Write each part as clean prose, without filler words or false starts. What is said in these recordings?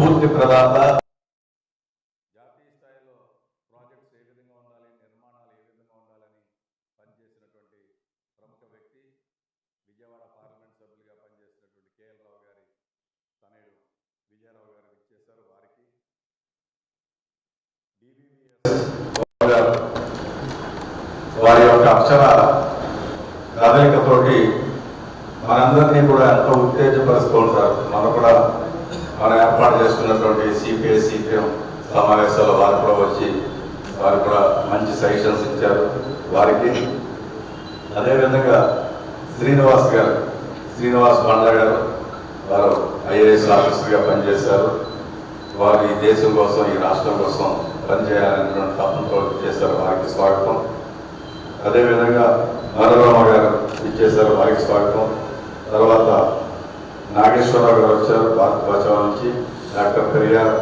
స్ఫూర్తి ప్రదాత, జాతీయ స్థాయిలో ప్రాజెక్ట్స్ ఏ విధంగా ఉండాలి, నిర్మాణాలు ఏ విధంగా ఉండాలని పనిచేసినటువంటి ప్రముఖ వ్యక్తి, విజయవాడ పార్లమెంట్ సభ్యులుగా పనిచేసినటువంటి కేఎల్ రావు గారి తనయుడు విజయరావు గారు ఇచ్చేశారు. వారికి వారి యొక్క అక్షర కదలికతోటి మనందరినీ కూడా ఎంతో ఉత్తేజపరుస్తూ ఉంటారు. మనం ఏర్పాటు చేసుకున్నటువంటి సిపిఐ సిపిఎం సమావేశాల్లో వారు కూడా వచ్చి వారు కూడా మంచి సజెషన్స్ ఇచ్చారు. వారికి అదేవిధంగా శ్రీనివాస్ బండ్ల గారు, వారు ఐఏఎస్ ఆఫీసర్గా పనిచేశారు. వారు ఈ దేశం కోసం, ఈ రాష్ట్రం కోసం పనిచేయాలనేటువంటి తపనతో చేశారు. వారికి స్వాగతం. అదేవిధంగా నరరామ గారు ఇచ్చేశారు, వారికి స్వాగతం. తర్వాత నాగేశ్వరరావు గారు వచ్చారు భారత బచావ్ నుంచి. డాక్టర్ పెరియార్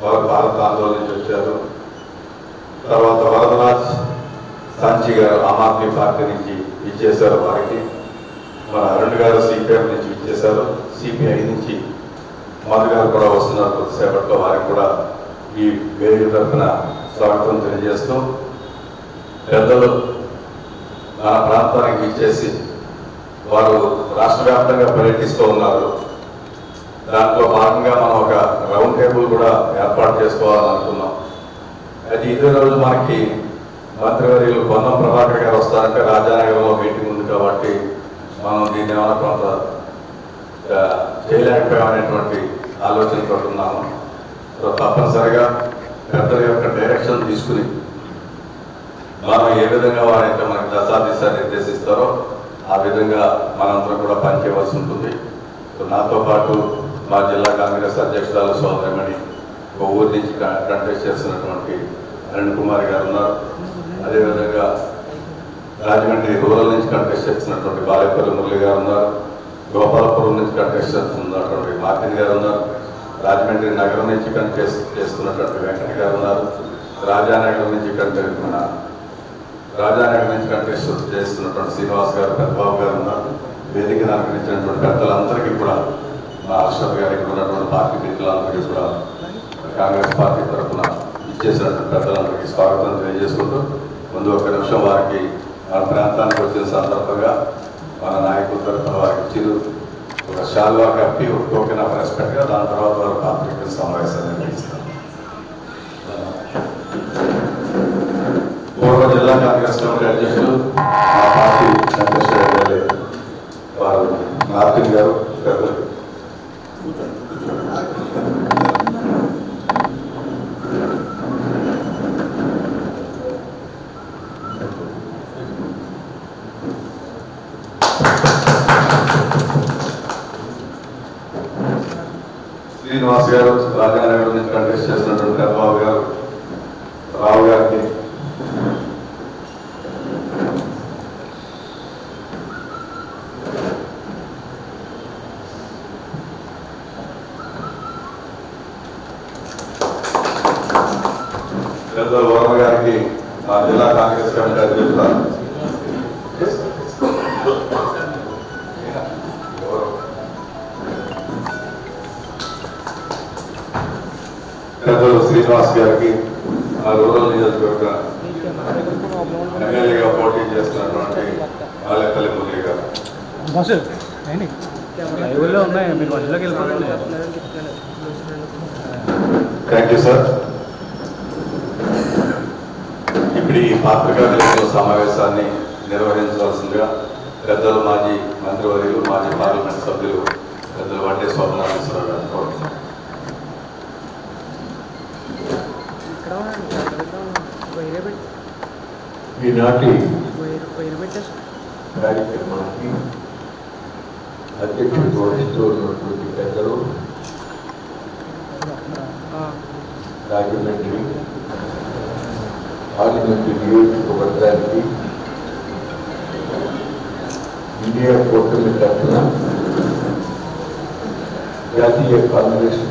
వారు భారత ఆందోళన నుంచి వచ్చారు. తర్వాత వరదరాజ్ సాంచి గారు ఆమ్ ఆద్మీ పార్టీ నుంచి ఇచ్చేశారు, వారికి. మన అరుణ్ గారు సిపిఎం నుంచి ఇచ్చేశారు. సిపిఐ నుంచి మధు గారు కూడా వస్తున్నారు కొద్దిసేపట్లో. వారికి కూడా ఈ వేదిక తరఫున స్వాగతం తెలియజేస్తూ, పెద్దలు మన ప్రాంతానికి ఇచ్చేసి వారు రాష్ట్ర వ్యాప్తంగా పర్యటిస్తూ ఉన్నారు. దాంట్లో భాగంగా మనం ఒక రౌండ్ టేబుల్ కూడా ఏర్పాటు చేసుకోవాలని అనుకున్నాం. అయితే ఇదే రోజు మనకి మంత్రివర్యులు పొన్నం ప్రభాకర్ గారు వస్తారంటే రాజానగరంలో మీటింగ్ ఉంది కాబట్టి మనం దీన్ని ఏమైనా కొంత చేయలేకపోయామనేటువంటి ఆలోచనతో ఉన్నాము. సో తప్పనిసరిగా పెద్దల యొక్క డైరెక్షన్ తీసుకుని మనం ఏ విధంగా వారైతే మనకి దశాదిశ నిర్దేశిస్తారో ఆ విధంగా మనందరం కూడా పనిచేయవలసి ఉంటుంది. సో నాతో పాటు మా జిల్లా కాంగ్రెస్ అధ్యక్షురాలు సోదరిమణి ఊరి నుంచి కంటెస్ట్ చేస్తున్నటువంటి అరుణ్ కుమార్ గారు ఉన్నారు. అదేవిధంగా రాజమండ్రి రూరల్ నుంచి కంటెస్ట్ చేస్తున్నటువంటి బాలేపల్లి మురళి గారు ఉన్నారు. గోపాలపురం నుంచి కంటెస్ట్ చేస్తున్నటువంటి మార్టిన్ గారు ఉన్నారు. రాజమండ్రి నగరం నుంచి కంటెస్ట్ చేస్తున్నటువంటి వెంకట గారు ఉన్నారు. రాజానగరం నుంచి కంటెస్ట్ చేస్తున్నటువంటి శ్రీనివాస్ గారు, పెద్దబాబు గారు ఉన్నారు. వేదికను అలంకరించినటువంటి పెద్దలందరికీ కూడా, మా అర్షద్ గారికి ఉన్నటువంటి పార్టీ మిత్రులందరికీ కూడా కాంగ్రెస్ పార్టీ తరఫున ఇచ్చేసినటువంటి పెద్దలందరికీ స్వాగతం తెలియజేసుకుంటూ, ముందు ఒక నిమిషం వారికి మన ప్రాంతానికి వచ్చిన సందర్భంగా మన నాయకుల తరఫున వారికి చిరు ఒక షాల్వా కప్పి ఒక టోకెన్ ఆఫ్ రెస్పెక్ట్గా, దాని తర్వాత వారు పాత్రికేయుల సమావేశాలు నిర్వహిస్తారు. పూర్వ జిల్లా కాంగ్రెస్ కమిటీ అధ్యక్షులు, మా పార్టీ ఎమ్మెల్యే వారు మార్టిన్ గారు, పెద్దలు శ్రీనివాస్ గారు, రాజానగర్ నుంచి కంటెస్ట్ చేసినటువంటి పెద్దబాబు గారు, రావు గారికి, పెద్దలు వర్మ గారికి, మా జిల్లా కాంగ్రెస్ కమిటీ అధ్యక్షులు పెద్దలు శ్రీనివాస్ గారికి, ఆ రూరల్ నియోజకవర్గ ఎమ్మెల్యేగా పోటీ చేస్తున్నటువంటి బాలేపల్లి మురళి గారు. Thank you sir. ఇప్పుడు ఈ పత్రికా విలేకరుల సమావేశాన్ని నిర్వహించవలసిందిగా పెద్దలు మాజీ మంత్రివర్యులు, మాజీ పార్లమెంట్ సభ్యులు పెద్దలు వడ్డే స్వప్నారాయణరావు గారు కోరుతున్నారు. ఈనాటి కార్యక్రమానికి అధ్యక్షుడు వహిస్తూ ఉన్నటువంటి పెద్దలు రాజమండ్రి పార్లమెంటు నియోజకవర్గానికి ఇండియా కూటమి తరఫున జాతీయ కాంగ్రెస్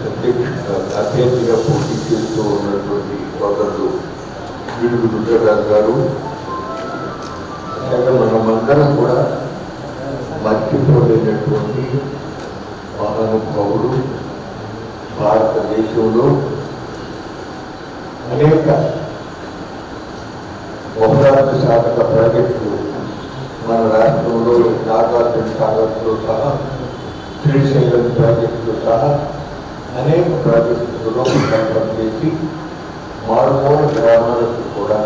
అభ్యర్థిగా పోటీ చేస్తూ ఉన్నటువంటి సోదరులు వీడుగు రుద్రరాజు గారు, మనమందరం కూడా మర్చిపోలేనటువంటి మహానుభావుడు, భారత దేశంలో అనేక బహుళార్థ సాధక ప్రాజెక్టులు మన రాష్ట్రంలో నాగార్జున సాగర్తో సహా శ్రీశైలం ప్రాజెక్టులు సహా అనేక ప్రాజెక్టులలో పనిచేసి మారుమూల గ్రామాలకు కూడా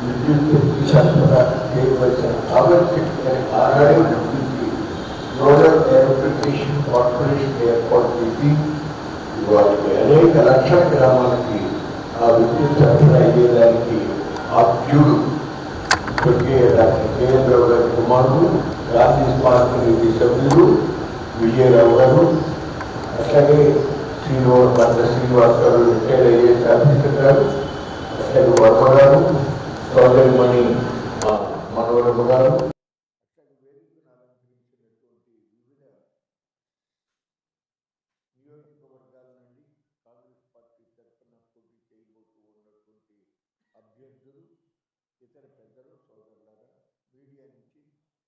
విద్యుత్ శక్తి సరఫరా చేయవలసిన ఆవశ్యకతని ఆనాడే గుర్తించి నోడల్ ఎలక్ట్రిఫికేషన్ కార్పొరేషన్ ఏర్పాటు చేసి వారికి అనేక లక్షల గ్రామాలకి ఆ విద్యుత్ సరఫరా అయ్యేదానికి ఆద్యుడు ఇప్పటికే డాక్టర్ కేఎన్రావు గారి కుమారుడు గాంధీ స్మారక నిధి సభ్యులు విజయరావు గారు, అట్లాగే శ్రీనివాస్ గారు రిటైర్డ్ ఐఏఎస్ ఆఫీసర్ గారు, అట్లాగే వర్మ గారు, సోదరిమణి మనోరమ గారు, అట్లాగే వేదికను అలంకరించినటువంటి వివిధ నియోజకవర్గాల నుండి కాంగ్రెస్ పార్టీ తరఫున పోటీ చేయబోతూ ఉన్నటువంటి అభ్యర్థులు, ఇతర పెద్దలు, సోదరులారా, మీడియా నుంచి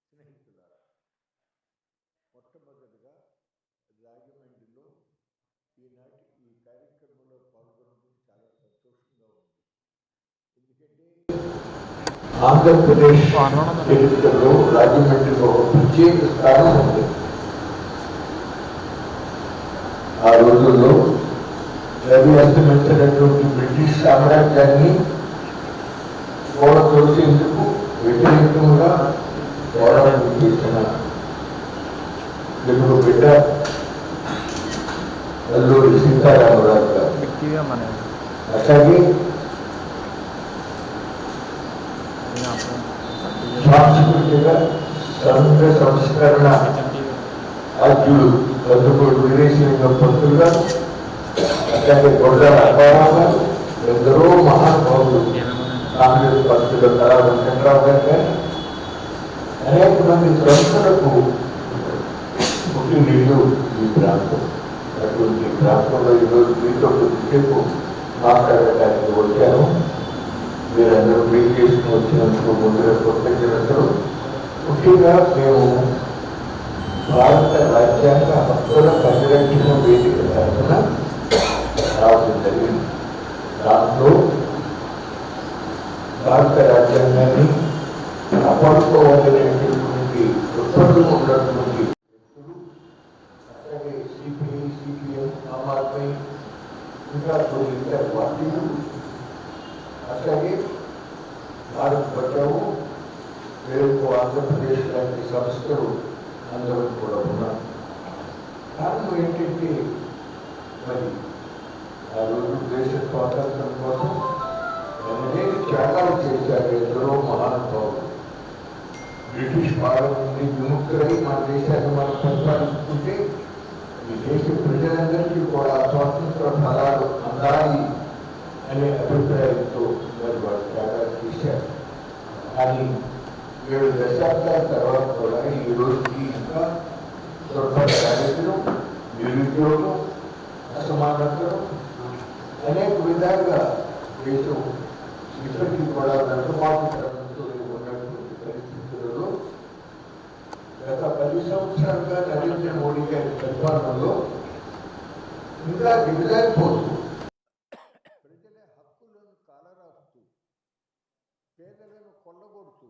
స్నేహితులారా, మొట్టమొదటిగా రాజమండ్రిలో ఈనాటి ఈ కార్యక్రమంలో పాల్గొనడం చాలా సంతోషంగా ఉంది. ఎందుకంటే ఆంధ్రప్రదేశ్ చరిత్రలో రాజమండ్రిలో ఒక ప్రత్యేక స్థానం ఉంది. ఆ రోజుల్లో రవి అస్తమించినటువంటి బ్రిటిష్ సామ్రాజ్యాన్ని తోసేందుకు వ్యతిరేకంగా పోరాటం చేసిన తెలుగు బిడ్డ అల్లూరి సీతారామరాజు గారు. అట్లాగే సాంస్కృతిక సంఘ సంస్కరణ అధ్యుడు కందుకూరు వీరేశలింగం పంతులు గారు, అట్లాగే గొడ్డల అప్పారావు గారు, ఎందరో మహానుభావులు, కాంగ్రెస్ పార్టీలో కళా వెంకట్రావు గారు కానీ అనేక మంది ప్రముఖులకు పుట్టినీళ్ళు ఈ ప్రాంతం. అటువంటి ప్రాంతంలో ఈరోజు మీతో కొద్దిసేపు మాట్లాడటానికి వచ్చాను. మీరందరూ బ్రేక్ చేసుకుని వచ్చినందుకు ముందుగా కృతజ్ఞతలు. ముఖ్యంగా మేము భారత రాజ్యాంగ హక్కుల పరిరక్షణ వేదిక తరఫున రావడం జరిగింది. దాంట్లో భారత రాజ్యాంగాన్ని కాపాడుకోవాలనేటటువంటి ఒత్తిడులు ఉన్నటువంటి వ్యక్తులు, అట్లాగే సిపిఐ, సిపిఎం, ఆమ్ ఆద్మీ, ఇంకా కొన్ని ఇతర పార్టీలు, అట్లాగే భారత్ బచావో, రేపు ఆంధ్రప్రదేశ్ లాంటి సంస్థలు అందరూ కూడా ఉన్నారు. కారణం ఏంటంటే మరి ఆ రోజు దేశ స్వాతంత్రం కోసం అనేక త్యాగాలు చేశారు ఎందరో మహానుభావులు. బ్రిటిష్ పాలన నుండి విముక్తులై మన దేశాన్ని మనం పరిపాలించుకుంటే ఈ దేశ ప్రజలందరికీ కూడా స్వాతంత్ర ఫలాలు అందాలి అనే అభిప్రాయంతో మరి వారు త్యాగాలు చేశారు. కానీ 7 దశాబ్దాల తర్వాత కూడా ఈ రోజుకి ఇంకా దుర్భర దారిద్ర్యం, నిరుద్యోగం, అసమానతలు అనేక విధాలుగా దేశం ఇప్పటికీ కూడా నష్టమాటంతో ఉన్నటువంటి పరిస్థితులలో గత 10 సంవత్సరాలుగా నరేంద్ర మోడీ గారి పరిపాలనలో ఇంకా దిగజారిపోతూ ప్రజల హక్కులను కాలరాస్తూ, పేదలను కొల్లగొడుతూ,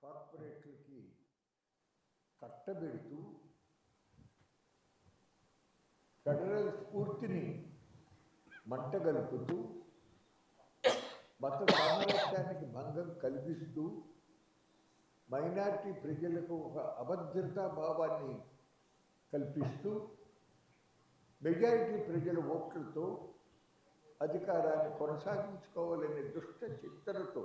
కార్పొరేట్లకి కట్టబెడుతూ, ఫెడరల్ స్ఫూర్తిని మంటగలుపుతూ, మత సామరస్యానికి భంగం కలిగిస్తూ, మైనారిటీ ప్రజలకు ఒక అభద్రతా భావాన్ని కల్పిస్తూ, మెజారిటీ ప్రజల ఓట్లతో అధికారాన్ని కొనసాగించుకోవాలనే దుష్ట చింతనతో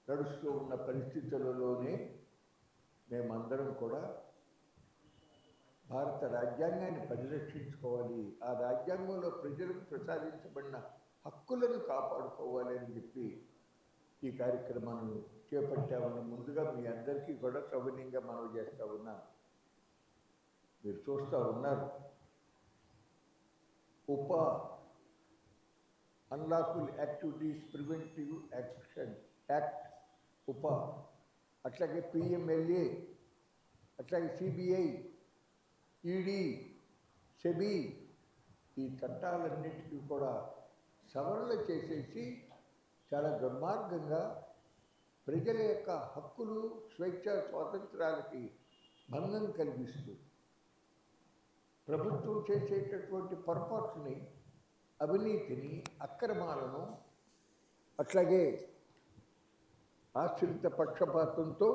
నడుస్తూ ఉన్న పరిస్థితులలోనే మేమందరం కూడా భారత రాజ్యాంగాన్ని పరిరక్షించుకోవాలి, ఆ రాజ్యాంగంలో ప్రజలకు ప్రసాదించబడిన హక్కులను కాపాడుకోవాలని చెప్పి ఈ కార్యక్రమాన్ని చేపట్టామని ముందుగా మీ అందరికీ కూడా సవినయంగా మనవి చేస్తూ ఉన్నాను. మీరు చూస్తూ ఉన్నారు, ఉపా unlawful activities preventive action act, ఉపా, అట్లాగే పిఎంఎల్ఏ, అట్లాగే సిబిఐ, ఈడీ, సెబీ, ఈ చట్టాలన్నిటికీ కూడా సవరణ చేసేసి చాలా దుర్మార్గంగా ప్రజల యొక్క హక్కులు, స్వేచ్ఛ, స్వాతంత్రాలకి భంగం కలిగిస్తూ ప్రభుత్వం చేసేటటువంటి పొరపాట్లని, అవినీతిని, అక్రమాలను, అట్లాగే ఆశ్రిత పక్షపాతంతో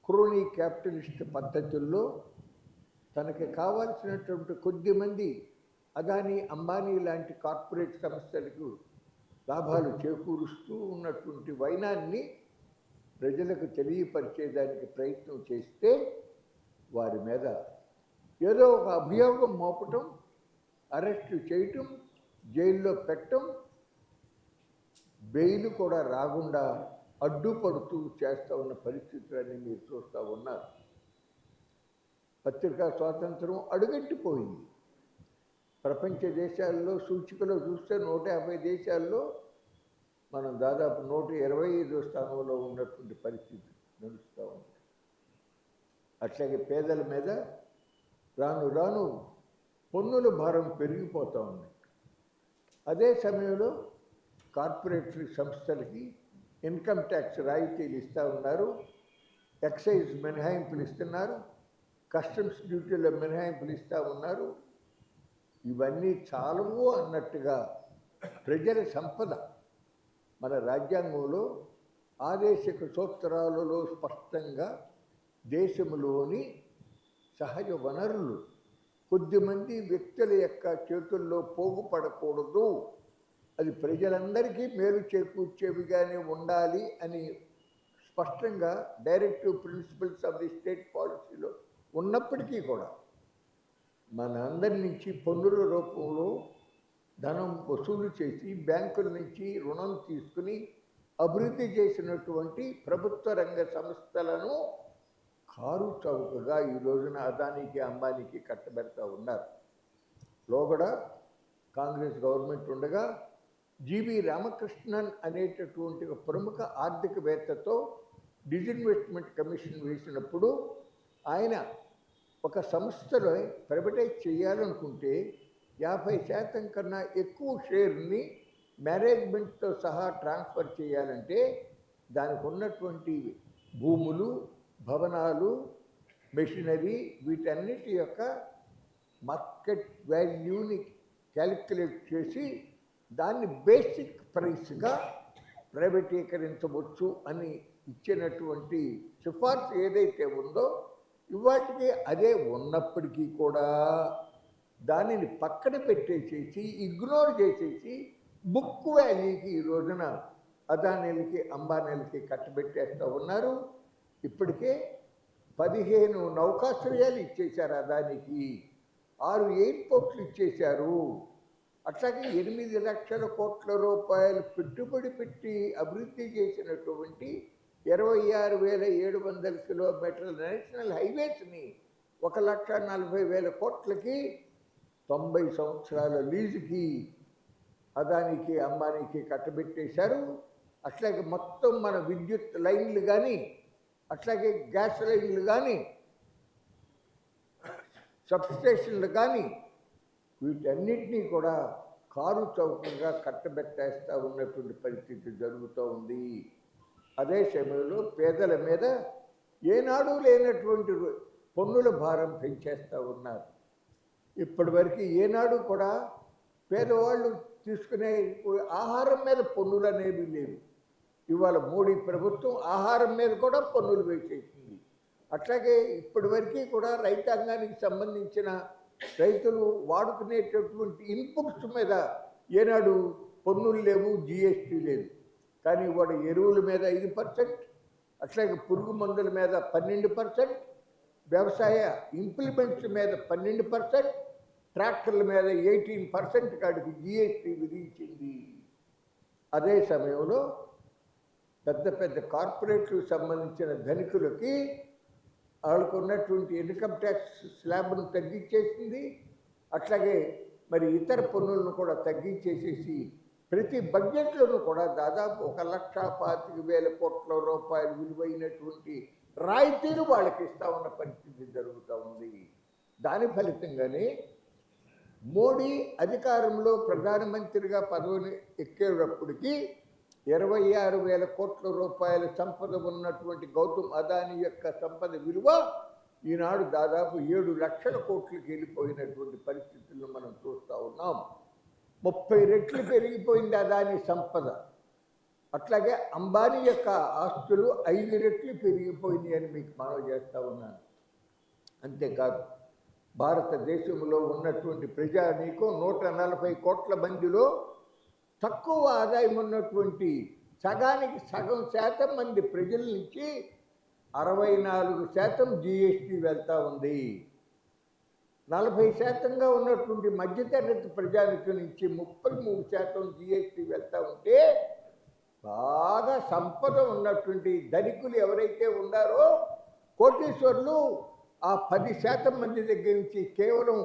క్రోనీ క్యాపిటలిస్ట్ పద్ధతుల్లో తనకి కావాల్సినటువంటి కొద్దిమంది అదానీ, అంబానీ లాంటి కార్పొరేట్ సంస్థలకు లాభాలు చేకూరుస్తూ ఉన్నటువంటి వైనాన్ని ప్రజలకు తెలియపరిచేదానికి ప్రయత్నం చేస్తే వారి మీద ఏదో ఒక అభియోగం మోపటం, అరెస్టు చేయటం, జైల్లో పెట్టడం, బెయిల్ కూడా రాకుండా అడ్డుపడుతూ చేస్తూ ఉన్న పరిస్థితులన్నీ మీరు చూస్తూ ఉన్నారు. పత్రికా స్వాతంత్రం అడుగంటిపోయింది. ప్రపంచ దేశాల్లో సూచికలో చూస్తే 150 దేశాల్లో మనం దాదాపు 125వ స్థానంలో ఉన్నటువంటి పరిస్థితి నడుస్తూ ఉంది. అట్లాగే పేదల మీద రాను రాను పన్నుల భారం పెరిగిపోతూ ఉంది. అదే సమయంలో కార్పొరేటరీ సంస్థలకి ఇన్కమ్ ట్యాక్స్ రాయితీలు ఇస్తూ ఉన్నారు, ఎక్సైజ్ మినహాయింపులు ఇస్తున్నారు, కస్టమ్స్ డ్యూటీల మినహాయింపులు ఇస్తూ ఉన్నారు. ఇవన్నీ చాలవు అన్నట్టుగా ప్రజల సంపద మన రాజ్యాంగంలో ఆదేశిక సూత్రాలలో స్పష్టంగా దేశంలోని సహజ వనరులు కొద్దిమంది వ్యక్తుల యొక్క చేతుల్లో పోగుపడకూడదు, అది ప్రజలందరికీ మేలు చేకూర్చేవిగానే ఉండాలి అని స్పష్టంగా directive principles of the state పాలసీలో ఉన్నప్పటికీ కూడా మన అందరి నుంచి పన్నుల రూపంలో ధనం వసూలు చేసి బ్యాంకుల నుంచి రుణం తీసుకుని అభివృద్ధి చేసినటువంటి ప్రభుత్వ రంగ సంస్థలను కారు చౌకగా ఈ రోజున అదానికి, అంబానీకి కట్టబెడతా ఉన్నారు. లోగడ కాంగ్రెస్ గవర్నమెంట్ ఉండగా జీవి రామకృష్ణన్ అనేటటువంటి ఒక ప్రముఖ ఆర్థికవేత్తతో డిజిన్వెస్ట్మెంట్ కమిషన్ వేసినప్పుడు ఆయన ఒక సంస్థలో ప్రైవేటైజ్ చేయాలనుకుంటే 50% కన్నా ఎక్కువ షేర్ని మేనేజ్మెంట్తో సహా ట్రాన్స్ఫర్ చేయాలంటే దానికి ఉన్నటువంటి భూములు, భవనాలు, మెషినరీ, వీటన్నిటి యొక్క మార్కెట్ వాల్యూని క్యాలిక్యులేట్ చేసి దాన్ని బేసిక్ ప్రైస్గా ప్రైవేటీకరించవచ్చు అని ఇచ్చినటువంటి సిఫార్సు ఏదైతే ఉందో ఇవాటికి అదే ఉన్నప్పటికీ కూడా దానిని పక్కన పెట్టేసేసి, ఇగ్నోర్ చేసేసి బుక్ వాల్యూకి ఈ రోజున అదానీలకి, అంబానీలకి కట్టబెట్టేస్తూ ఉన్నారు. ఇప్పటికే 15 నౌకాశ్రయాలు ఇచ్చేశారు అదానికి, 6 ఎయిర్పోర్ట్లు ఇచ్చేశారు. అట్లాగే 8 లక్షల కోట్ల రూపాయలు పెట్టుబడి పెట్టి అభివృద్ధి చేసినటువంటి 26,700 కిలోమీటర్ల నేషనల్ హైవేస్ని 1,40,000 కోట్లకి 90 సంవత్సరాల లీజుకి అదానికి, అంబానీకి కట్టబెట్టేశారు. అట్లాగే మొత్తం మన విద్యుత్ లైన్లు కానీ, అట్లాగే గ్యాస్ లైన్లు కానీ, సబ్స్టేషన్లు కానీ, వీటన్నిటినీ కూడా కారు చౌకగా కట్టబెట్టేస్తూ ఉన్నటువంటి పరిస్థితి జరుగుతూ ఉంది. అదే సమయంలో పేదల మీద ఏనాడు లేనటువంటి పన్నుల భారం పెంచేస్తూ ఉన్నారు. ఇప్పటివరకు ఏనాడు కూడా పేదవాళ్ళు తీసుకునే ఆహారం మీద పన్నులు అనేవి లేవు. ఇవాళ మోడీ ప్రభుత్వం ఆహారం మీద కూడా పన్నులు వేసేసింది. అట్లాగే ఇప్పటివరకు కూడా రైతాంగానికి సంబంధించిన రైతులు వాడుకునేటటువంటి ఇన్పుట్స్ మీద ఏనాడు పన్నులు లేవు, జిఎస్టీ లేదు. కానీ ఇవాళ ఎరువుల మీద 5%, అట్లాగే పురుగు మందుల మీద 12%, వ్యవసాయ ఇంప్లిమెంట్స్ మీద 12%, ట్రాక్టర్ల మీద 18% కాడికి జిఎస్టీ విధించింది. అదే సమయంలో పెద్ద పెద్ద కార్పొరేట్లకు సంబంధించిన ధనికులకి వాళ్ళకు ఉన్నటువంటి ఇన్కమ్ ట్యాక్స్ స్లాబ్ను తగ్గించేసింది. అట్లాగే మరి ఇతర పన్నులను కూడా తగ్గించేసేసి ప్రతి బడ్జెట్లను కూడా దాదాపు 1,25,000 కోట్ల రూపాయలు విలువైనటువంటి రాయితీలు వాళ్ళకి ఇస్తూ ఉన్న పరిస్థితి జరుగుతూ ఉంది. దాని ఫలితంగానే మోడీ అధికారంలో ప్రధానమంత్రిగా పదవిని ఎక్కేటప్పటికి 26,000 కోట్ల రూపాయల సంపద ఉన్నటువంటి గౌతమ్ అదానీ యొక్క సంపద విలువ ఈనాడు దాదాపు 7 లక్షల కోట్లకి వెళ్ళిపోయినటువంటి పరిస్థితులను మనం చూస్తూ ఉన్నాం. 30 రెట్లు పెరిగిపోయింది అదానీ సంపద. అట్లాగే అంబానీ యొక్క ఆస్తులు 5 రెట్లు పెరిగిపోయింది అని మీకు మనవి చేస్తూ ఉన్నాను. అంతేకాదు భారతదేశంలో ఉన్నటువంటి ప్రజానీకం 140 కోట్ల మందిలో తక్కువ ఆదాయం ఉన్నటువంటి సగానికి సగం శాతం మంది ప్రజల నుంచి 64% జిఎస్టీ వెళ్తూ ఉంది. 40% ఉన్నటువంటి మధ్యతరగతి ప్రజానీకం నుంచి 33% జిఎస్టీ వెళ్తూ ఉంటే బాగా సంపద ఉన్నటువంటి ధనికులు ఎవరైతే ఉన్నారో కోటీశ్వరులు ఆ 10% మంది దగ్గర నుంచి కేవలం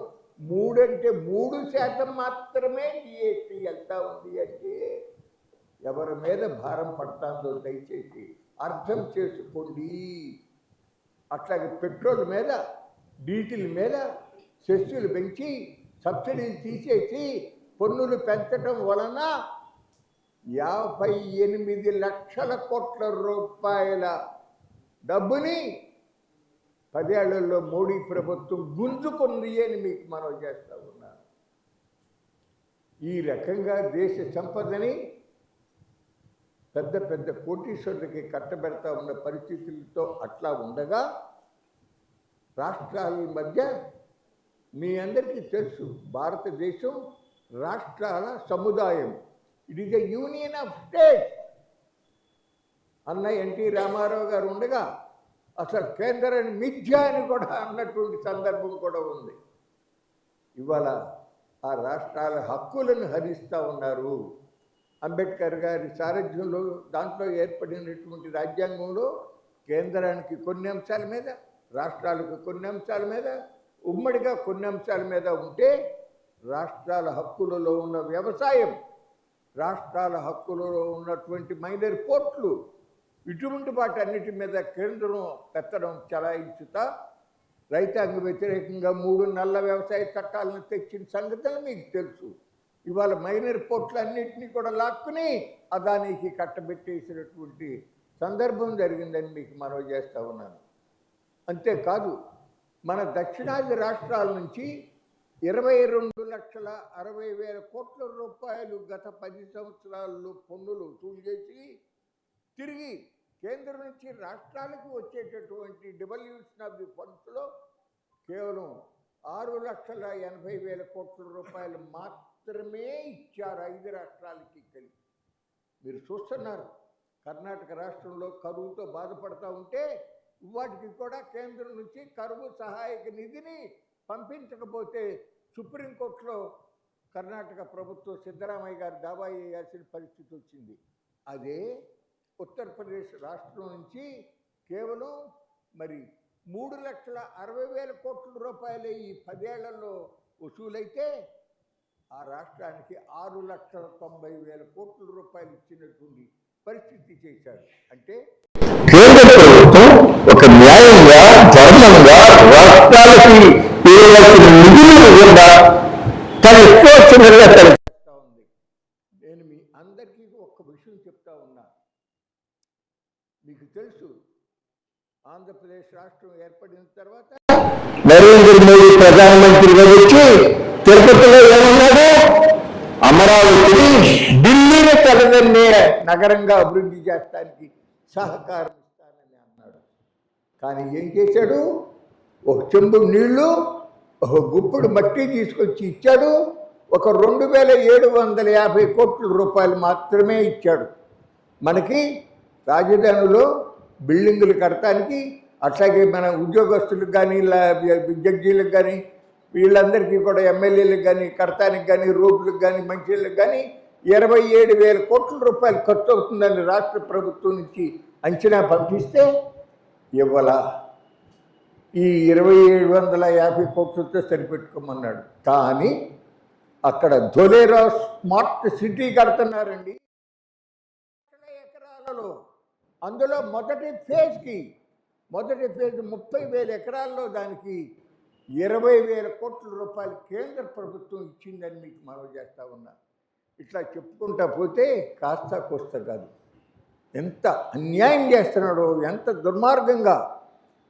3% మాత్రమే జిఎస్టీ వెళ్తా ఉంది. అంటే ఎవరి మీద భారం పడుతుందో దయచేసి అర్థం చేసుకోండి. అట్లాగే పెట్రోల్ మీద డీజిల్ మీద సెస్సులు పెంచి సబ్సిడీలు తీసేసి పన్నులు పెంచడం వలన 58 లక్షల కోట్ల రూపాయల డబ్బుని 10 ఏళ్లలో మోడీ ప్రభుత్వం గుంజుకుంది అని మీకు మనవి చేస్తూ ఉన్నాను. ఈ రకంగా దేశ సంపదని పెద్ద పెద్ద కోటీశ్వరులకి కట్టబెడతా ఉన్న పరిస్థితులతో అట్లా ఉండగా రాష్ట్రాల మధ్య మీ అందరికీ తెలుసు భారతదేశం రాష్ట్రాల సముదాయం. It is a union of states అన్న ఎన్టీ రామారావు గారు ఉండగా అసలు కేంద్రాన్ని మిథ్య అని కూడా అన్నటువంటి సందర్భం కూడా ఉంది. ఇవాళ ఆ రాష్ట్రాల హక్కులను హరిస్తూ ఉన్నారు. అంబేద్కర్ గారి సారథ్యంలో దాంట్లో ఏర్పడినటువంటి రాజ్యాంగంలో కేంద్రానికి కొన్ని అంశాల మీద, రాష్ట్రాలకు కొన్ని అంశాల మీద, ఉమ్మడిగా కొన్ని అంశాల మీద ఉంటే రాష్ట్రాల హక్కులలో ఉన్న వ్యవసాయం, రాష్ట్రాల హక్కులలో ఉన్నటువంటి మైనర్ పోర్ట్లు, ఇటువంటి వాటి అన్నిటి మీద కేంద్రం పెత్తడం చలాయించుతా రైతాంగ వ్యతిరేకంగా 3 నల్ల వ్యవసాయ చట్టాలను తెచ్చిన సంగతులు మీకు తెలుసు. ఇవాళ మైనర్ పోర్ట్లన్నింటినీ కూడా లాక్కుని అదానికి కట్టబెట్టేసినటువంటి సందర్భం జరిగిందని మీకు మనవి చేస్తూ ఉన్నాను. అంతేకాదు మన దక్షిణాది రాష్ట్రాల నుంచి 22,60,000 కోట్ల రూపాయలు గత 10 సంవత్సరాల్లో పన్నులు వసూలు చేసి తిరిగి కేంద్రం నుంచి రాష్ట్రాలకు వచ్చేటటువంటి డివల్యూషన్ ఆఫ్ ది ఫండ్స్లో కేవలం 6,80,000 కోట్ల రూపాయలు మాత్రమే ఇచ్చారు 5 రాష్ట్రాలకి కలిపి. మీరు చూస్తున్నారు కర్ణాటక రాష్ట్రంలో కరువుతో బాధపడుతూ ఉంటే వాటికి కూడా కేంద్రం నుంచి కరువు సహాయక నిధిని పంపించకపోతే సుప్రీంకోర్టులో కర్ణాటక ప్రభుత్వం సిద్ధరామయ్య గారు దావా వేయాల్సిన పరిస్థితి వచ్చింది. అదే ఉత్తరప్రదేశ్ రాష్ట్రం నుంచి కేవలం మరి 3,60,000 కోట్ల రూపాయలు ఈ 10 ఏళ్లలో వసూలైతే ఆ రాష్ట్రానికి 6,90,000 కోట్ల రూపాయలు ఇచ్చినటువంటి పరిస్థితి చేశారు. అంటే కేంద్ర ప్రభుత్వం ఒక న్యాయంగా ధర్మంగా రాష్ట్రాలకి ఇవ్వాల్సిన నిధులను కూడా తన ఇష్టం వచ్చినట్టుగా చేస్తూ ఉంది. నేను మీ అందరికీ ఒక్క విషయం చెప్తా ఉన్నా. మీకు తెలుసు ఆంధ్రప్రదేశ్ రాష్ట్రం ఏర్పడిన తర్వాత నరేంద్ర మోడీ ప్రధానమంత్రిగా వచ్చి తిరుపతిలో ఏమన్నాడు? అమరావతిని ఢిల్లీని తలదన్నే నగరంగా అభివృద్ధి చేస్తానికి సహకారం ఇస్తానని అన్నాడు. కానీ ఏం చేశాడు? ఒక చెంబు నీళ్లు, ఒక గుప్పుడు మట్టి తీసుకొచ్చి ఇచ్చాడు. ఒక 2,750 కోట్ల రూపాయలు మాత్రమే ఇచ్చాడు. మనకి రాజధానిలో బిల్డింగులు కడటానికి, అట్లాగే మన ఉద్యోగస్తులకు కానీ జడ్జీలకు కానీ వీళ్ళందరికీ కూడా ఎమ్మెల్యేలకు కానీ కడటానికి కానీ రోడ్లకు కానీ మంచిళ్ళకి కానీ 27,000 కోట్ల రూపాయలు ఖర్చు అవుతుందని రాష్ట్ర ప్రభుత్వం నుంచి అంచనా పంపిస్తే ఇవ్వాల ఈ 2,750 కోట్లతో సరిపెట్టుకోమన్నాడు. కానీ అక్కడ ధోలేరా స్మార్ట్ సిటీ కడుతున్నారండి ఎకరాలలో. అందులో మొదటి ఫేజ్ 30,000 ఎకరాల్లో దానికి 20,000 కోట్ల రూపాయలు కేంద్ర ప్రభుత్వం ఇచ్చిందని మీకు మనవి చేస్తా ఉన్నా. ఇట్లా చెప్పుకుంటా పోతే కాస్త కోస్త కాదు. ఎంత అన్యాయం చేస్తున్నాడో, ఎంత దుర్మార్గంగా.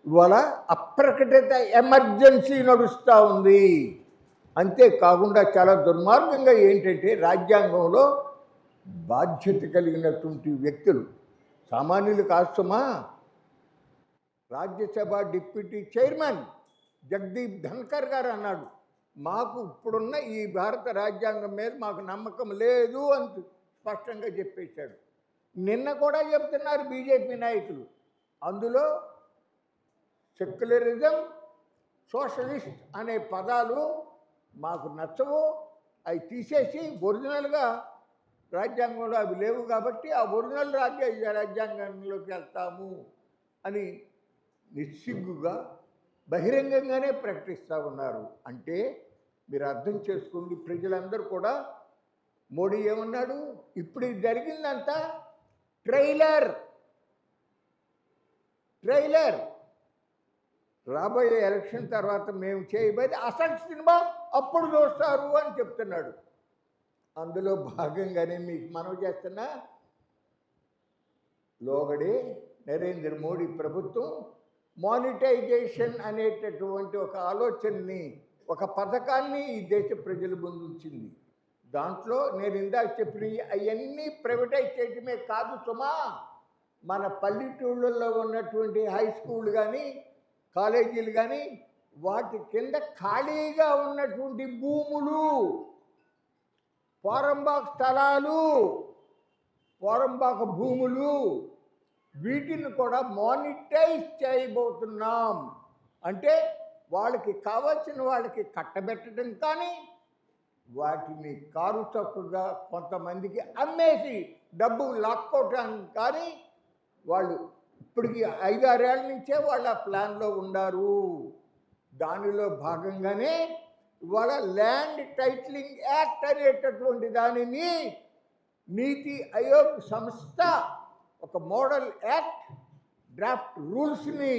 ఇవాళ అప్రకటిత ఎమర్జెన్సీ నడుస్తూ ఉంది. అంతేకాకుండా చాలా దుర్మార్గంగా ఏంటంటే రాజ్యాంగంలో బాధ్యత కలిగినటువంటి వ్యక్తులు, సామాన్యులు కాస్తమా, రాజ్యసభ డిప్యూటీ చైర్మన్ జగదీప్ ధన్కర్ గారు అన్నాడు, మాకు ఇప్పుడున్న ఈ భారత రాజ్యాంగం మీద మాకు నమ్మకం లేదు అని స్పష్టంగా చెప్పేశాడు. నిన్న కూడా చెప్తున్నారు బీజేపీ నాయకులు, అందులో సెక్యులరిజం, సోషలిస్ట్ అనే పదాలు మాకు నచ్చవు, అవి తీసేసి ఒరిజినల్గా రాజ్యాంగంలో అవి లేవు కాబట్టి ఆ ఒరిజినల్ రాజ్యాంగంలోకి వెళ్తాము అని నిస్సిగ్గుగా బహిరంగంగానే ప్రకటిస్తూ ఉన్నారు. అంటే మీరు అర్థం చేసుకోండి, ప్రజలందరూ కూడా మోడీ ఏమన్నాడు, ఇప్పుడు ఇది జరిగిందంతా ట్రైలర్, రాబోయే ఎలక్షన్ తర్వాత మేము చేయబోయేది అసలు సినిమా అప్పుడు చూస్తారు అని చెప్తున్నాడు. అందులో భాగంగానే మీకు మనవి చేస్తున్నా, లోగడే నరేంద్ర మోడీ ప్రభుత్వం మానిటైజేషన్ అనేటటువంటి ఒక ఆలోచనని, ఒక పథకాన్ని ఈ దేశ ప్రజల ముందు ఉంచింది. దాంట్లో నేను ఇందాక చెప్పిన అవన్నీ ప్రైవేటైజ్ చేయటమే కాదు సుమా, మన పల్లెటూళ్ళల్లో ఉన్నటువంటి హై స్కూల్ కానీ కాలేజీలు కానీ వాటి కింద ఖాళీగా ఉన్నటువంటి భూములు, పోరంబాక్ స్థలాలు, పోరంబాక భూములు, వీటిని కూడా మానిటైజ్ చేయబోతున్నాం. అంటే వాళ్ళకి కావాల్సిన వాళ్ళకి కట్టబెట్టడం కానీ, వాటిని కారు చక్కుగా కొంతమందికి అమ్మేసి డబ్బు లాక్కోవటానికి కానీ వాళ్ళు ఇప్పటికి 5-6 ఏళ్ళ నుంచే వాళ్ళ ప్లాన్లో ఉన్నారు. దానిలో భాగంగానే ఇవాళ ల్యాండ్ టైటిలింగ్ యాక్ట్ అనేటటువంటి దానిని నీతి ఆయోగ్ సంస్థ ఒక మోడల్ యాక్ట్ డ్రాఫ్ట్ రూల్స్ని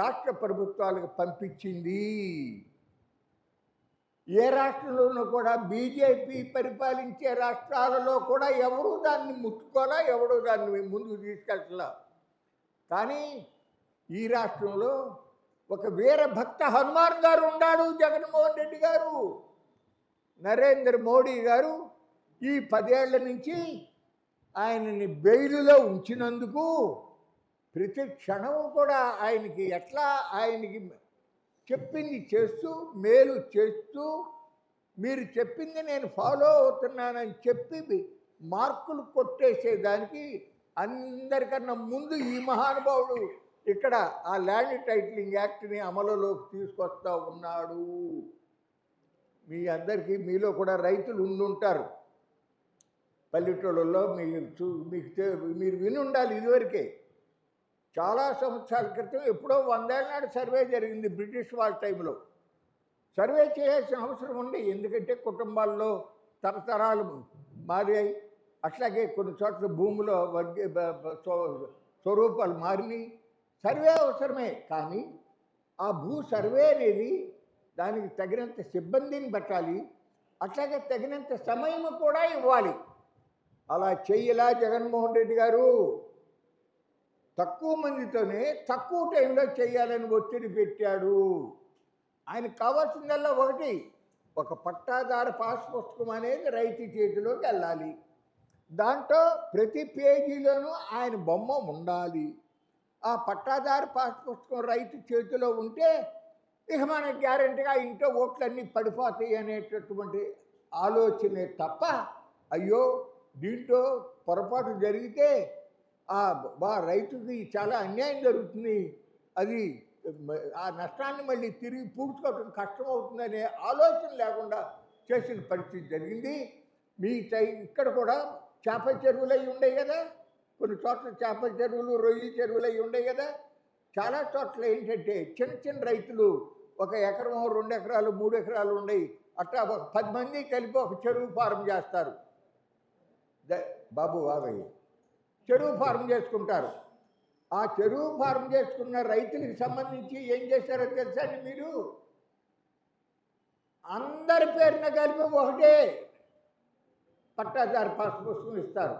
రాష్ట్ర ప్రభుత్వాలకు పంపించింది. ఏ రాష్ట్రంలోనూ కూడా బీజేపీ పరిపాలించే రాష్ట్రాలలో కూడా ఎవరూ దాన్ని ముట్టుకోలా, ఎవరూ దాన్ని ముందుకు తీసుకెళ్ళలా. కానీ ఈ రాష్ట్రంలో ఒక వీర భక్త హనుమాన్ గారు ఉన్నాడు, జగన్మోహన్ రెడ్డి గారు. నరేంద్ర మోడీ గారు ఈ 10 ఏళ్ల నుంచి ఆయనని బెయిలులో ఉంచినందుకు ప్రతి క్షణం కూడా ఆయనకి ఎట్లా ఆయనకి చెప్పింది చేస్తూ, మేలు చేస్తూ, మీరు చెప్పింది నేను ఫాలో అవుతున్నానని చెప్పి మార్కులు కొట్టేసేదానికి అందరికన్నా ముందు ఈ మహానుభావుడు ఇక్కడ ఆ ల్యాండ్ టైటిలింగ్ యాక్ట్ని అమలులోకి తీసుకొస్తా ఉన్నాడు. మీ అందరికీ, మీలో కూడా రైతులు ఉండుంటారు పల్లెటూళ్ళల్లో, మీరు విని ఉండాలి. ఇదివరకే చాలా సంవత్సరాల క్రితం ఎప్పుడో 100 ఏళ్ళ నాడు సర్వే జరిగింది బ్రిటిష్ వాళ్ళ టైంలో. సర్వే చేయాల్సిన అవసరం ఉంది, ఎందుకంటే కుటుంబాల్లో తరతరాలు మారాయి, అట్లాగే కొన్ని చోట్ల భూమిలో స్వరూపాలు మారినాయి. సర్వే అవసరమే, కానీ ఆ భూ సర్వే అనేది దానికి తగినంత సిబ్బందిని పెట్టాలి, అట్లాగే తగినంత సమయం కూడా ఇవ్వాలి. అలా చెయ్యలా జగన్మోహన్ రెడ్డి గారు. తక్కువ మందితోనే తక్కువ టైంలో చేయాలని ఒత్తిడి పెట్టాడు. ఆయనకు కావాల్సిందల్లా ఒకటి, ఒక పట్టాదారు పాస్ పుస్తకం అనేది రైతు చేతిలోకి వెళ్ళాలి. దాంట్లో ప్రతి పేజీలోనూ ఆయన బొమ్మ ఉండాలి. ఆ పట్టాదారు పాస్ పుస్తకం రైతు చేతిలో ఉంటే ఇక మనకు గ్యారెంటీగా ఇంట్లో ఓట్లన్నీ పడిపోతాయి అనేటటువంటి ఆలోచనే తప్ప, అయ్యో దీంట్లో పొరపాటు జరిగితే రైతుకి చాలా అన్యాయం జరుగుతుంది, అది ఆ నష్టాన్ని మళ్ళీ తిరిగి పూడ్చుకోవడం కష్టమవుతుందనే ఆలోచన లేకుండా చేసిన పరిస్థితి జరిగింది. మీ ఇక్కడ కూడా చేపల చెరువులు అవి ఉన్నాయి కదా, కొన్ని చోట్ల చేపల చెరువులు, రొయ్యల చెరువులు అవి ఉన్నాయి కదా. చాలా చోట్ల ఏంటంటే చిన్న చిన్న రైతులు 1 ఎకరం, 2 ఎకరాలు, 3 ఎకరాలు ఉన్నాయి, అట్లా ఒక 10 మంది కలిపి ఒక చెరువు ఫారం చేస్తారు. బాబు బాబయ్య చెరువు ఫారం చేసుకుంటారు. ఆ చెరువు ఫారం చేసుకున్న రైతులకు సంబంధించి ఏం చేశారో తెలుసా అండి మీరు? అందరి పేరున కలిపి ఒకటే పట్టాదారు పాస్ పుస్తకం ఇస్తారు.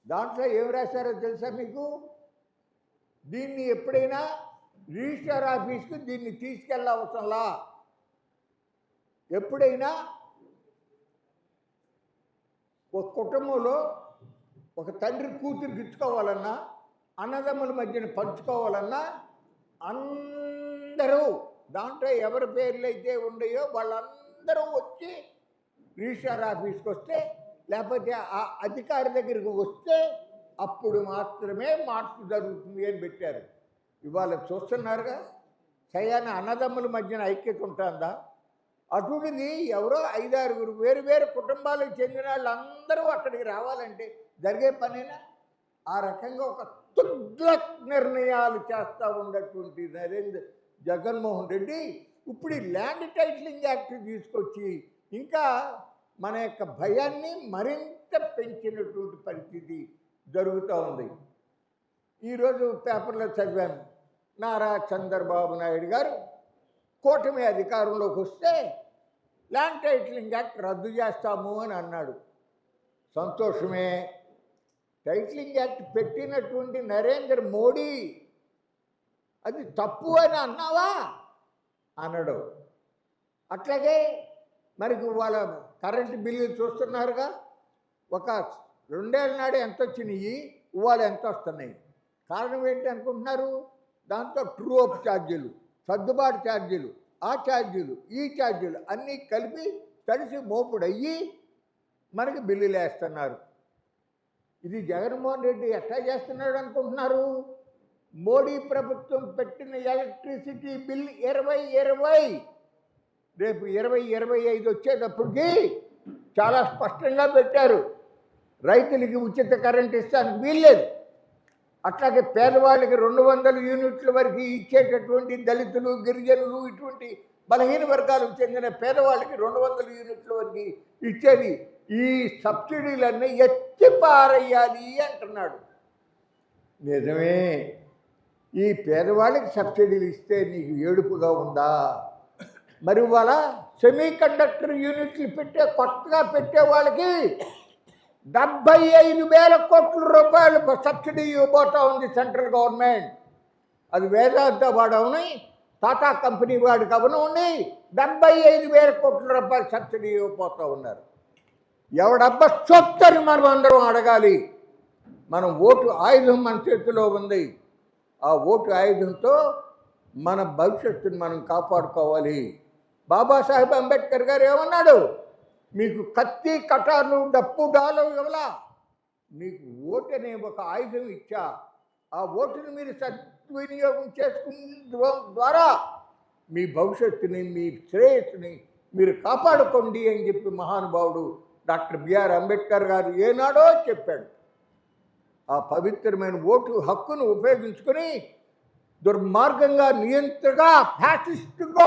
దాంట్లో ఏం రాశారో తెలుసా మీకు? దీన్ని ఎప్పుడైనా రిజిస్టర్ ఆఫీస్కి దీన్ని తీసుకెళ్ళవసరంలా. ఎప్పుడైనా ఒక కుటుంబంలో ఒక తండ్రి కూతురు ఇచ్చుకోవాలన్నా, అన్నదమ్ముల మధ్యన పంచుకోవాలన్నా అందరూ దాంట్లో ఎవరి పేర్లు అయితే ఉన్నాయో వాళ్ళందరూ వచ్చి రిజిస్టర్ ఆఫీస్కి వస్తే, లేకపోతే ఆ అధికారి దగ్గరికి వస్తే అప్పుడు మాత్రమే మార్పు జరుగుతుంది అని పెట్టారు. ఇవాళ చూస్తున్నారుగా, సయాన అన్నదమ్ముల మధ్యన ఐక్యత ఉంటుందా? అటువంటిది ఎవరో 5-6 వేరు వేరు కుటుంబాలకు చెందిన వాళ్ళందరూ అక్కడికి రావాలంటే జరిగే పనేనా? ఆ రకంగా ఒక తుగ్లక్ నిర్ణయాలు చేస్తూ ఉన్నటువంటి జగన్మోహన్ రెడ్డి ఇప్పుడు ఈ ల్యాండ్ టైటిలింగ్ యాక్ట్ తీసుకొచ్చి ఇంకా మన యొక్క భయాన్ని మరింత పెంచినటువంటి పరిస్థితి జరుగుతూ ఉంది. ఈరోజు పేపర్లో చదివాను, నారా చంద్రబాబు నాయుడు గారు కూటమి అధికారంలోకి వస్తే ల్యాండ్ టైటిలింగ్ యాక్ట్ రద్దు చేస్తాము అని అన్నాడు. సంతోషమే. టైటిలింగ్ యాక్ట్ పెట్టినటువంటి నరేంద్ర మోడీ అది తప్పు అని అన్నావా అన్నాడు. అట్లాగే మరి వాళ్ళ కరెంటు బిల్లులు చూస్తున్నారుగా, ఒక 2 ఏళ్ళ నాడు ఎంత వచ్చినాయి, ఇవాళ ఎంత వస్తున్నాయి. కారణం ఏంటి అనుకుంటున్నారు? దాంతో ట్రూ అప్ ఛార్జీలు, సర్దుబాటు ఛార్జీలు, ఆ ఛార్జీలు, ఈ ఛార్జీలు అన్నీ కలిపి కలిసి మోపుడయ్యి మనకి బిల్లులు వేస్తున్నారు. ఇది జగన్మోహన్ రెడ్డి ఎట్లా చేస్తున్నాడు అనుకుంటున్నారు? మోడీ ప్రభుత్వం పెట్టిన ఎలక్ట్రిసిటీ బిల్ 2020 రేపు 2025 వచ్చేటప్పటికి చాలా స్పష్టంగా పెట్టారు. రైతులకి ఉచిత కరెంట్ ఇస్తానికి వీల్లేదు. అట్లాగే పేదవాళ్ళకి 200 యూనిట్ల వరకు ఇచ్చేటటువంటి దళితులు, గిరిజనులు, ఇటువంటి బలహీన వర్గాలకు చెందిన పేదవాళ్ళకి 200 యూనిట్ల వరకు ఇచ్చేది. ఈ సబ్సిడీలన్నీ ఎత్తి పారేయాలి అంటున్నాడు. నిజమే. ఈ పేదవాళ్ళకి సబ్సిడీలు ఇస్తే నీకు ఏడుపుగా ఉందా? మరి వాళ్ళ సెమీ కండక్టర్ యూనిట్లు కొత్తగా పెట్టే వాళ్ళకి 75,000 కోట్ల రూపాయలు సబ్సిడీ ఇవ్వబోతా ఉంది సెంట్రల్ గవర్నమెంట్. అది వేదాంత వాడవుని, టాటా కంపెనీ వాడికి అవనుండి 75,000 కోట్ల రూపాయలు సబ్సిడీ ఇవ్వబోతూ ఉన్నారు. ఎవడబ్బా చొత్తని మనం అందరం అడగాలి. మనం ఓటు ఆయుధం మన చేతిలో ఉంది. ఆ ఓటు ఆయుధంతో మన భవిష్యత్తుని మనం కాపాడుకోవాలి. బాబాసాహెబ్ అంబేద్కర్ గారు ఏమన్నాడు? మీకు కత్తి, కటార్లు, డప్పు, డాలు ఇవ్వలా, మీకు ఓటు అనే ఒక ఆయుధం ఇచ్చా. ఆ ఓటుని మీరు సద్వినియోగం చేసుకున్న ద్వారా మీ భవిష్యత్తుని, మీ శ్రేయస్సుని మీరు కాపాడుకోండి అని చెప్పి మహానుభావుడు డాక్టర్ బిఆర్ అంబేద్కర్ గారు ఏనాడో చెప్పాడు. ఆ పవిత్రమైన ఓటు హక్కును ఉపయోగించుకొని దుర్మార్గంగా, నియంత్రణగా, ఫ్యాసిస్టుగా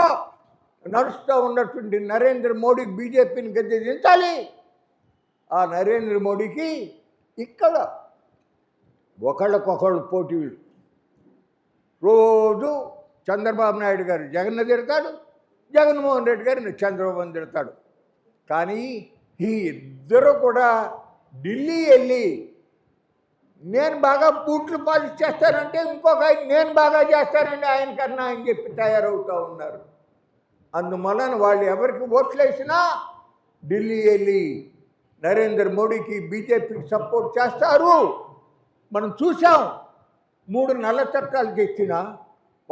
నడుస్తూ ఉన్నటువంటి నరేంద్ర మోడీ బీజేపీని గద్దె దించాలి. ఆ నరేంద్ర మోడీకి ఇక్కడ ఒకళ్ళకొకళ్ళు పోటీలు. రోజు చంద్రబాబు నాయుడు గారు జగన్ తిడతాడు, జగన్మోహన్ రెడ్డి గారు చంద్రబాబుని తిడతాడు. కానీ ఈ ఇద్దరు కూడా ఢిల్లీ వెళ్ళి నేను బాగా బూట్లు పాలిష్ చేస్తానంటే ఇంకొక ఆయన నేను బాగా చేస్తానండి ఆయన కన్నా అని చెప్పి తయారవుతూ ఉన్నారు. అందువలన వాళ్ళు ఎవరికి ఓట్లు వేసినా ఢిల్లీ వెళ్ళి నరేంద్ర మోడీకి, బీజేపీకి సపోర్ట్ చేస్తారు. మనం చూసాం. 3 నల్ల చట్టాలు తెచ్చినా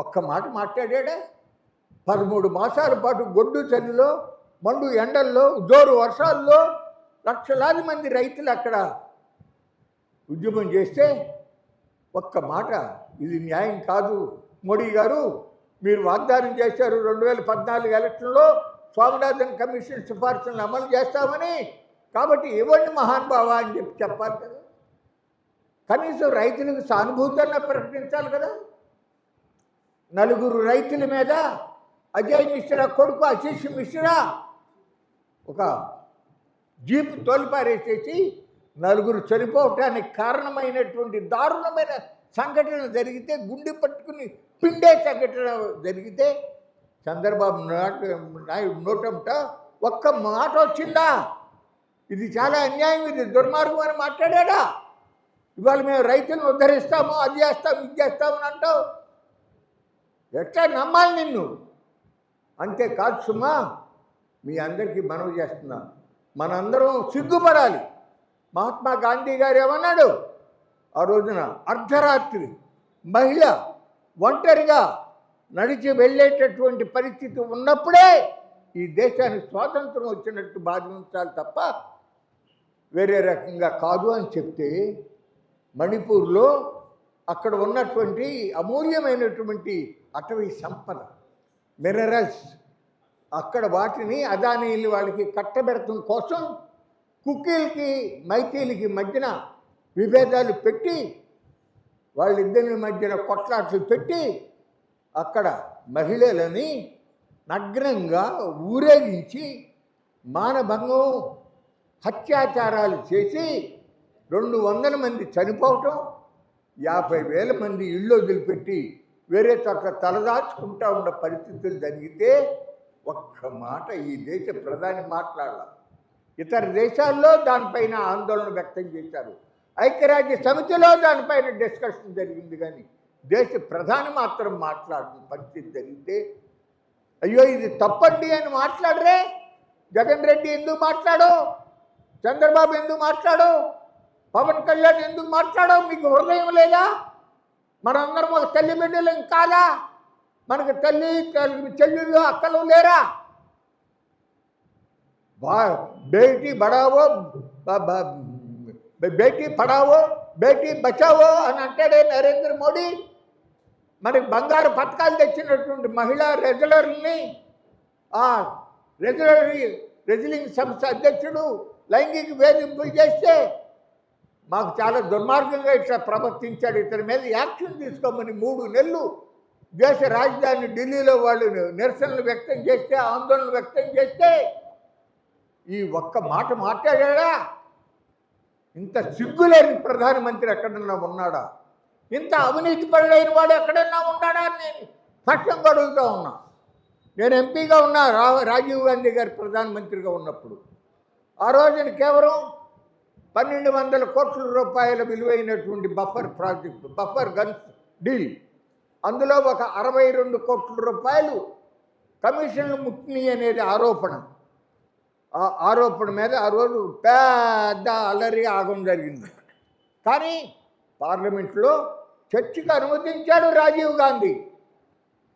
ఒక్క మాట మాట్లాడా? 13 మాసాల పాటు గొడ్డు చలిలో, మండు ఎండల్లో, జోరు వర్షాల్లో లక్షలాది మంది రైతులు అక్కడ ఉద్యమం చేస్తే ఒక్క మాట ఇది న్యాయం కాదు మోడీ గారు, మీరు వాగ్దానం చేశారు 2014 ఎలక్షన్లో స్వామినాథన్ కమిషన్ సిఫార్సులను అమలు చేస్తామని, కాబట్టి ఇవ్వండి మహానుభావ అని చెప్పి చెప్పాలి కదా. కనీసం రైతులకు సానుభూతిని ప్రకటించాలి కదా. 4 రైతుల మీద అజయ్ మిశ్రా కొడుకు ఆశీష్ మిశ్రా ఒక జీప్ తోలిపారేసేసి 4 చనిపోవటానికి కారణమైనటువంటి దారుణమైన సంఘటన జరిగితే, గుండె పట్టుకుని పిండే సంఘటన జరిగితే చంద్రబాబు నాయుడు నోటంట ఒక్క మాట వచ్చిందా? ఇది చాలా అన్యాయం, ఇది దుర్మార్గం అని మాట్లాడా? ఇవాళ మేము రైతులను ఉద్ధరిస్తాము, అది చేస్తాము, ఇది చేస్తామని అంటావు. ఎట్లా నమ్మాలి నిన్ను? అంతేకాదు సుమా, మీ అందరికీ మనవి చేస్తున్నాం, మనందరం సిగ్గుపడాలి. మహాత్మా గాంధీ గారు ఏమన్నాడు? ఆ రోజున అర్ధరాత్రి మహిళ ఒంటరిగా నడిచి వెళ్ళేటటువంటి పరిస్థితి ఉన్నప్పుడే ఈ దేశానికి స్వాతంత్రం వచ్చినట్టు భావించాలి తప్ప వేరే రకంగా కాదు అని చెప్తే, మణిపూర్లో అక్కడ ఉన్నటువంటి అమూల్యమైనటువంటి అటవీ సంపద, మినరల్స్, అక్కడ వాటిని అదానీలు వాళ్ళకి కట్టబెడటం కోసం కుకీలకి మైతీలకి మధ్యన విభేదాలు పెట్టి, వాళ్ళిద్దరి మధ్యన కొట్లాట్లు పెట్టి అక్కడ మహిళలని నగ్నంగా ఊరేగించి మానభంగం, అత్యాచారాలు చేసి 200 మంది చనిపోవటం, 50,000 మంది ఇళ్ళు వదిలిపెట్టి వేరే చోట్ల తలదాచుకుంటా ఉన్న పరిస్థితులు జరిగితే ఒక్క మాట ఈ దేశ ప్రధాని మాట్లాడాల. ఇతర దేశాల్లో దానిపైన ఆందోళన వ్యక్తం చేశారు, ఐక్యరాజ్య సమితిలో దానిపైన డిస్కషన్ జరిగింది, కానీ దేశ ప్రధాని మాత్రం మాట్లాడిన పరిస్థితి జరిగితే అయ్యో ఇది తప్పండి అని మాట్లాడరే. జగన్ రెడ్డి ఎందుకు మాట్లాడో? చంద్రబాబు ఎందుకు మాట్లాడో? పవన్ కళ్యాణ్ ఎందుకు మాట్లాడో? మీకు హృదయం లేదా? మనందరం ఒక తల్లి బిడ్డలు కాదా? మనకు తల్లి చెల్లెళ్ళు అక్కలు లేరా? బేటీ బడావో బేటీ పడావో బేటీ బచావో అని అంటాడే నరేంద్ర మోడీ. మనకి బంగారు పథకాలు తెచ్చినటువంటి మహిళా రెజ్లర్ని రెజ్లింగ్ సంస్థ అధ్యక్షుడు లైంగిక వేధింపులు చేస్తే మాకు చాలా దుర్మార్గంగా ఇట్లా ప్రవర్తించాడు, ఇతని మీద యాక్షన్ తీసుకోమని 3 నెలలు దేశ రాజధాని ఢిల్లీలో వాళ్ళు నిరసనలు వ్యక్తం చేస్తే, ఆందోళనలు వ్యక్తం చేస్తే ఈ ఒక్క మాట మాట్లాడా? ఇంత సిగ్గులేని ప్రధానమంత్రి ఎక్కడన్నా ఉన్నాడా? ఇంత అవినీతి పరుడైన వాడు ఎక్కడన్నా ఉన్నాడా అని నేను స్పష్టంగా అడుగుతూ ఉన్నా. నేను ఎంపీగా ఉన్నా రాజీవ్ గాంధీ గారు ప్రధానమంత్రిగా ఉన్నప్పుడు. ఆ రోజున కేవలం 1,200 కోట్ల రూపాయల విలువైనటువంటి buffer project, buffer guns deal, అందులో ఒక 62 కోట్ల రూపాయలు కమిషన్లు ముట్టినాయి అనేది ఆరోపణ. ఆ ఆరోపణ మీద ఆ రోజు పెద్ద అల్లరి ఆగం జరిగింది. కానీ పార్లమెంట్లో చర్చకు అనుమతించాడు Rajiv Gandhi.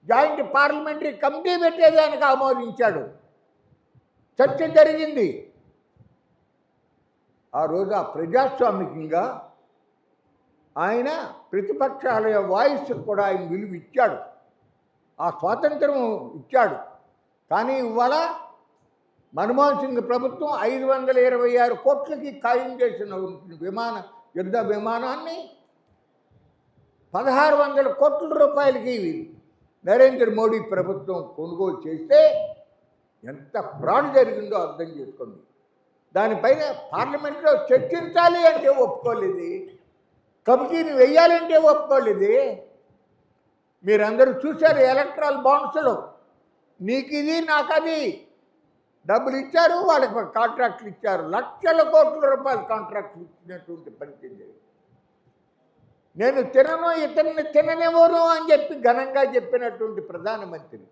Joint parliamentary committee పెట్టేదానికి ఆమోదించాడు. చర్చ జరిగింది. ఆ రోజు ప్రజాస్వామికంగా ఆయన ప్రతిపక్షాల వాయిస్ కూడా ఆయన విలువ ఇచ్చాడు, ఆ స్వాతంత్రం ఇచ్చాడు. కానీ ఇవాళ మన్మోహన్ సింగ్ ప్రభుత్వం 526 కోట్లకి ఖాయం చేసిన యుద్ధ విమానాన్ని 1,600 కోట్ల రూపాయలకి నరేంద్ర మోడీ ప్రభుత్వం కొనుగోలు చేస్తే ఎంత ఫ్రాడ్ జరిగిందో అర్థం చేసుకోండి. దానిపైన పార్లమెంట్లో చర్చించాలి అంటే ఒప్పుకోలేదు, కమిటీని వెయ్యాలంటే ఒప్పుకోలేదు. మీరందరూ చూశారు ఎలక్ట్రల్ బాండ్స్లో, నీకు ఇది నాకు అది డబ్బులు ఇచ్చారు, వాళ్ళకి కాంట్రాక్ట్లు ఇచ్చారు, లక్షల కోట్ల రూపాయల కాంట్రాక్ట్లు ఇచ్చినటువంటి పరిస్థితి. నేను తినను, ఇతన్ని తిననివ్వను అని చెప్పి ఘనంగా చెప్పినటువంటి ప్రధానమంత్రి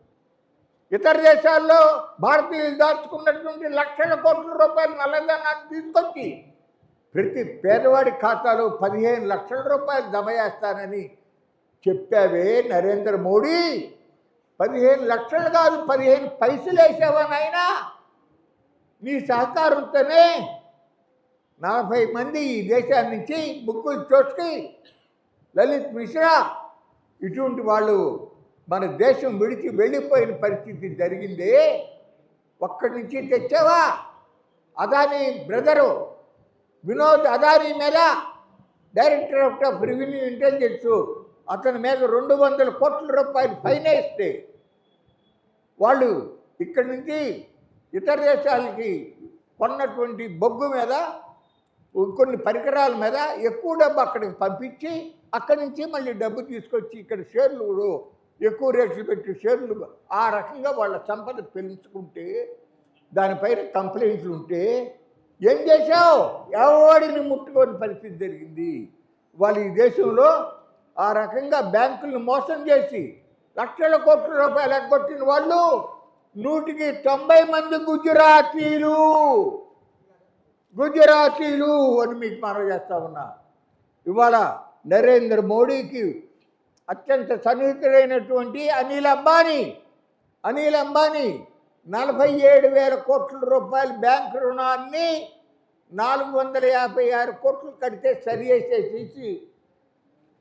ఇతర దేశాల్లో భారతీయులు దాచుకున్నటువంటి లక్షల కోట్ల రూపాయలు నల్లధనాన్ని తీసుకొచ్చి ప్రతి పేదవాడి ఖాతాలో 15 లక్షల రూపాయలు జమ చేస్తానని చెప్పావే నరేంద్ర మోడీ. 15 లక్షలు కాదు, 15 పైసలు వేసావా నాయనా? నీ సహకారంతోనే 40 మంది ఈ దేశాన్ని నుంచి ముగ్గులు చోట్కి, లలిత్ మిశ్రా ఇటువంటి వాళ్ళు మన దేశం విడిచి వెళ్ళిపోయిన పరిస్థితి జరిగింది. ఒక్కడి నుంచి తెచ్చావా? అదానీ బ్రదరు వినోద్ అదానీ మీద డైరెక్టర్ ఆఫ్ రెవెన్యూ ఇంటెలిజెన్స్ అతని మీద 200 కోట్ల రూపాయలు ఫైన్ వేస్తే వాళ్ళు ఇక్కడి నుంచి ఇతర దేశాలకి కొన్నటువంటి బొగ్గు మీద, కొన్ని పరికరాల మీద ఎక్కువ డబ్బు అక్కడికి పంపించి అక్కడి నుంచి మళ్ళీ డబ్బు తీసుకొచ్చి ఇక్కడ షేర్లు ఎక్కువ రేట్లు పెట్టి షేర్లు ఆ రకంగా వాళ్ళ సంపద పెంచుకుంటే దానిపైన కంప్లైంట్లు ఉంటే ఏం చేశావు? ఎవడిని ముట్టుకోని పరిస్థితి జరిగింది. వాళ్ళు ఈ దేశంలో ఆ రకంగా బ్యాంకులను మోసం చేసి లక్షల కోట్ల రూపాయలు ఎగ్గొట్టిన వాళ్ళు 190 మంది గుజరాతీలు అని మీకు మనవి చేస్తా ఉన్నా. ఇవాళ నరేంద్ర మోడీకి అత్యంత సన్నిహితుడైనటువంటి అనిల్ అంబానీ 47,000 కోట్ల రూపాయల బ్యాంకు రుణాన్ని 456 కోట్లు కడితే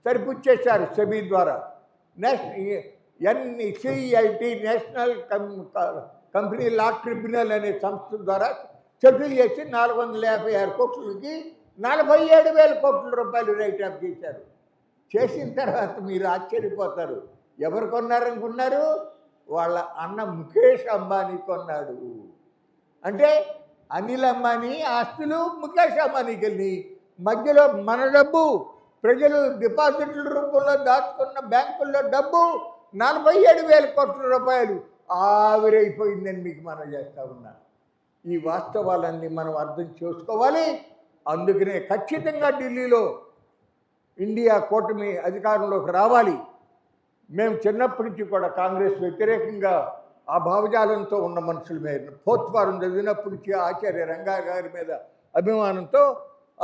సరిపుచ్చేశారు సెబీ ద్వారా. NCLT national company law tribunal అనే సంస్థ ద్వారా సెటిల్ చేసి 456 కోట్లకి 47,000 కోట్ల రూపాయలు రైట్ ఆఫ్ చేశారు. చేసిన తర్వాత మీరు ఆశ్చర్యపోతారు. ఎవరు కొన్నారనుకున్నారు? వాళ్ళ అన్న ముఖేష్ అంబానీ కొన్నాడు. అంటే అనిల్ అంబానీ ఆస్తులు ముఖేష్ అంబానీకి వెళ్ళి మధ్యలో మన డబ్బు ప్రజలు డిపాజిట్ల రూపంలో దాచుకున్న బ్యాంకుల్లో డబ్బు 47,000 కోట్ల రూపాయలు ఆవిరైపోయిందని మీకు మనం చేస్తూ ఉన్నా. ఈ వాస్తవాలన్నీ మనం అర్థం చేసుకోవాలి. అందుకనే ఖచ్చితంగా ఢిల్లీలో ఇండియా కూటమి అధికారంలోకి రావాలి. మేము చిన్నప్పటి నుంచి కూడా కాంగ్రెస్ వ్యతిరేకంగా ఆ భావజాలంతో ఉన్న మనుషుల మీద 4th ఫారం చదివినప్పటి నుంచి ఆచార్య రంగా గారి మీద అభిమానంతో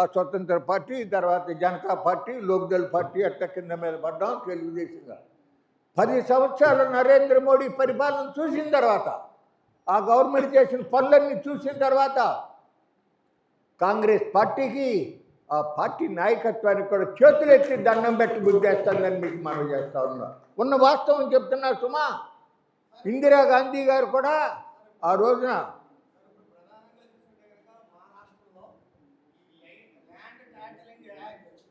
ఆ స్వతంత్ర పార్టీ, తర్వాత జనతా పార్టీ, లోక్దళ్ పార్టీ అట్ట కింద మీద పడ్డాం. తెలుగుదేశంగా 10 సంవత్సరాలు నరేంద్ర మోడీ పరిపాలన చూసిన తర్వాత, ఆ గవర్నమెంట్ చేసిన పనులన్నీ చూసిన తర్వాత కాంగ్రెస్ పార్టీకి, ఆ పార్టీ నాయకత్వానికి కూడా చేతులెత్తి దండం పెట్టి గుర్తేస్తానని మీకు మనం చేస్తూ ఉన్నాం. ఉన్న వాస్తవం చెప్తున్నా సుమా. ఇందిరాగాంధీ గారు కూడా ఆ రోజున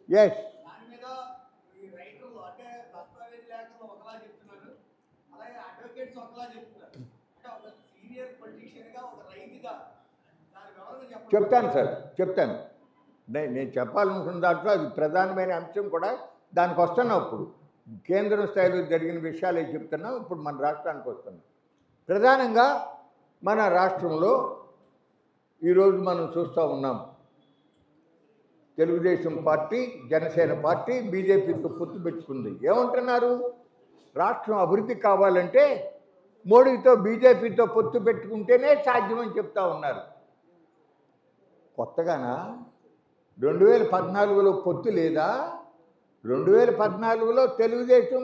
ఎస్ చెప్తాను సార్, చెప్తాను. నేను చెప్పాలనుకున్న దాంట్లో అది ప్రధానమైన అంశం కూడా. దానికి వస్తున్నాం. ఇప్పుడు కేంద్రం స్థాయిలో జరిగిన విషయాలే చెప్తున్నాం. ఇప్పుడు మన రాష్ట్రానికి వస్తున్నాం. ప్రధానంగా మన రాష్ట్రంలో ఈరోజు మనం చూస్తూ ఉన్నాం. తెలుగుదేశం పార్టీ, జనసేన పార్టీ బీజేపీతో పొత్తు పెట్టుకుంది. ఏమంటున్నారు? రాష్ట్రం అభివృద్ధి కావాలంటే మోడీతో బీజేపీతో పొత్తు పెట్టుకుంటేనే సాధ్యమని చెప్తా ఉన్నారు. కొత్తగానా 2014లో పొత్తు లేదా? 2014లో తెలుగుదేశం